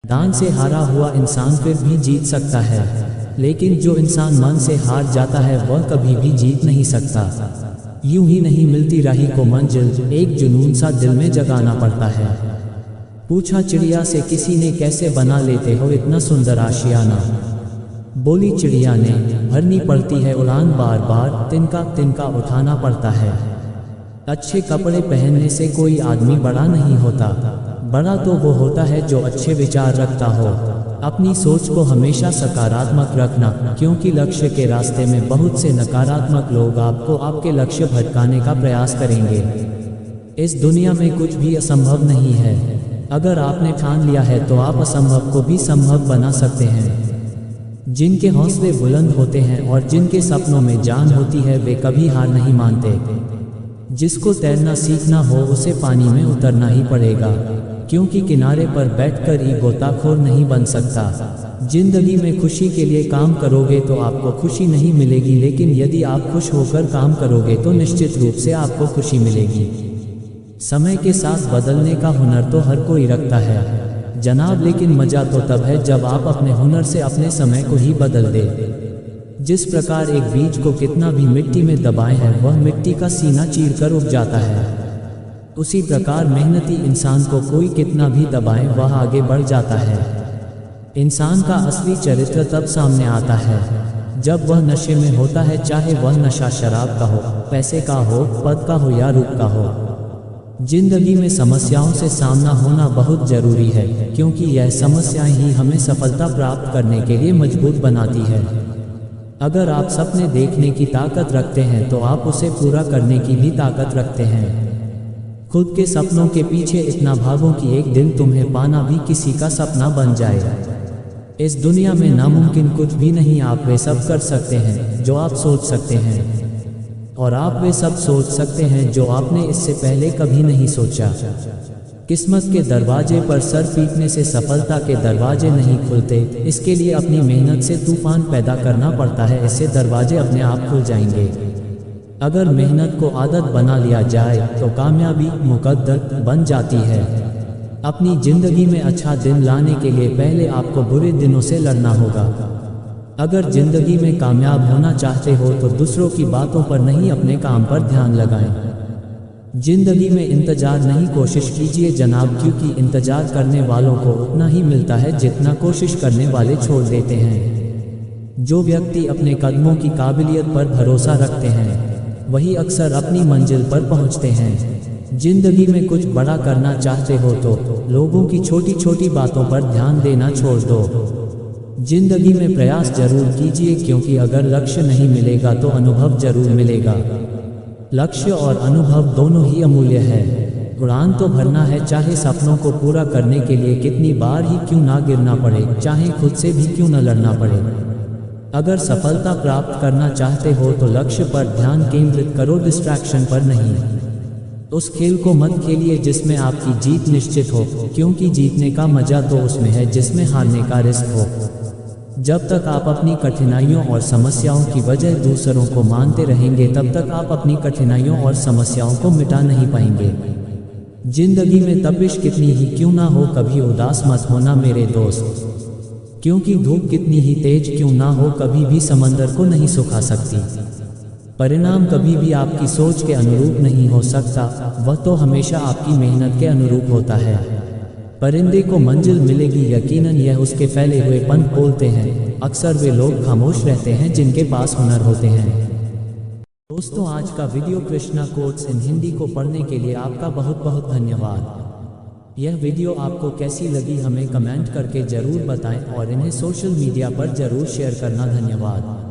मैदान से हारा हुआ इंसान फिर भी जीत सकता है, लेकिन जो इंसान मन से हार जाता है वह कभी भी जीत नहीं सकता। यूं ही नहीं मिलती राही को मंजिल, एक जुनून सा दिल में जगाना पड़ता है। पूछा चिड़िया से किसी ने, कैसे बना लेते हो इतना सुंदर आशियाना। बोली चिड़िया ने, भरनी पड़ती है उड़ान बार बार, तिनका तिनका उठाना पड़ता है। अच्छे कपड़े पहनने से कोई आदमी बड़ा नहीं होता, बड़ा तो वो होता है जो अच्छे विचार रखता हो। अपनी सोच को हमेशा सकारात्मक रखना, क्योंकि लक्ष्य के रास्ते में बहुत से नकारात्मक लोग आपको आपके लक्ष्य भटकाने का प्रयास करेंगे। इस दुनिया में कुछ भी असंभव नहीं है। अगर आपने ठान लिया है तो आप असंभव को भी संभव बना सकते हैं। जिनके हौसले बुलंद होते हैं और जिनके सपनों में जान होती है वे कभी हार नहीं मानते। जिसको तैरना सीखना हो उसे पानी में उतरना ही पड़ेगा, क्योंकि किनारे पर बैठकर ही गोताखोर नहीं बन सकता। जिंदगी में खुशी के लिए काम करोगे तो आपको खुशी नहीं मिलेगी, लेकिन यदि आप खुश होकर काम करोगे तो निश्चित रूप से आपको खुशी मिलेगी। समय के साथ बदलने का हुनर तो हर कोई रखता है जनाब, लेकिन मजा तो तब है जब आप अपने हुनर से अपने समय को ही बदल दे। जिस प्रकार एक बीज को कितना भी मिट्टी में दबाए है वह मिट्टी का सीना चीर कर उग जाता है, उसी प्रकार मेहनती इंसान को कोई कितना भी दबाए वह आगे बढ़ जाता है। इंसान का असली चरित्र तब सामने आता है जब वह नशे में होता है, चाहे वह नशा शराब का हो, पैसे का हो, पद का हो या रूप का हो। जिंदगी में समस्याओं से सामना होना बहुत जरूरी है, क्योंकि यह समस्याएं ही हमें सफलता प्राप्त करने के लिए मजबूत बनाती है। अगर आप सपने देखने की ताकत रखते हैं तो आप उसे पूरा करने की भी ताकत रखते हैं। खुद के सपनों के पीछे इतना भागो कि एक दिन तुम्हें पाना भी किसी का सपना बन जाए। इस दुनिया में नामुमकिन कुछ भी नहीं, आप वे सब कर सकते हैं जो आप सोच सकते हैं, और आप वे सब सोच सकते हैं जो आपने इससे पहले कभी नहीं सोचा। किस्मत के दरवाजे पर सर पीटने से सफलता के दरवाजे नहीं खुलते, इसके लिए अपनी मेहनत से तूफान पैदा करना पड़ता है, इससे दरवाजे अपने आप खुल जाएंगे। अगर मेहनत को आदत बना लिया जाए तो कामयाबी मुकद्दर बन जाती है। अपनी जिंदगी में अच्छा दिन लाने के लिए पहले आपको बुरे दिनों से लड़ना होगा। अगर जिंदगी में कामयाब होना चाहते हो तो दूसरों की बातों पर नहीं, अपने काम पर ध्यान लगाएं। जिंदगी में इंतजार नहीं, कोशिश कीजिए जनाब, क्योंकि इंतजार करने वालों को उतना ही मिलता है जितना कोशिश करने वाले छोड़ देते हैं। जो व्यक्ति अपने कदमों की काबिलियत पर भरोसा रखते हैं वही अक्सर अपनी मंजिल पर पहुंचते हैं। जिंदगी में कुछ बड़ा करना चाहते हो तो लोगों की छोटी छोटी बातों पर ध्यान देना छोड़ दो। जिंदगी में प्रयास जरूर कीजिए, क्योंकि अगर लक्ष्य नहीं मिलेगा तो अनुभव जरूर मिलेगा। लक्ष्य और अनुभव दोनों ही अमूल्य है। उड़ान तो भरना है, चाहे सपनों को पूरा करने के लिए कितनी बार ही क्यों ना गिरना पड़े, चाहे खुद से भी क्यों न लड़ना पड़े। अगर सफलता प्राप्त करना चाहते हो तो लक्ष्य पर ध्यान केंद्रित करो, डिस्ट्रैक्शन पर नहीं। उस खेल को मत खेलिए जिसमें आपकी जीत निश्चित हो, क्योंकि जीतने का मजा तो उसमें है जिसमें हारने का रिस्क हो। जब तक आप अपनी कठिनाइयों और समस्याओं की वजह दूसरों को मानते रहेंगे तब तक आप अपनी कठिनाइयों और समस्याओं को मिटा नहीं पाएंगे। जिंदगी में तपिश कितनी ही क्यों ना हो, कभी उदास मत होना मेरे दोस्त, क्योंकि धूप कितनी ही तेज क्यों ना हो कभी भी समंदर को नहीं सुखा सकती। परिणाम कभी भी आपकी सोच के अनुरूप नहीं हो सकता, वह तो हमेशा आपकी मेहनत के अनुरूप होता है। परिंदे को मंजिल मिलेगी यकीनन, यह उसके फैले हुए पंख बोलते हैं। अक्सर वे लोग खामोश रहते हैं जिनके पास हुनर होते हैं। दोस्तों, आज का video Krishna quotes in Hindi को पढ़ने के लिए आपका बहुत बहुत धन्यवाद। यह वीडियो आपको कैसी लगी हमें कमेंट करके जरूर बताएं और इन्हें सोशल मीडिया पर जरूर शेयर करना। धन्यवाद।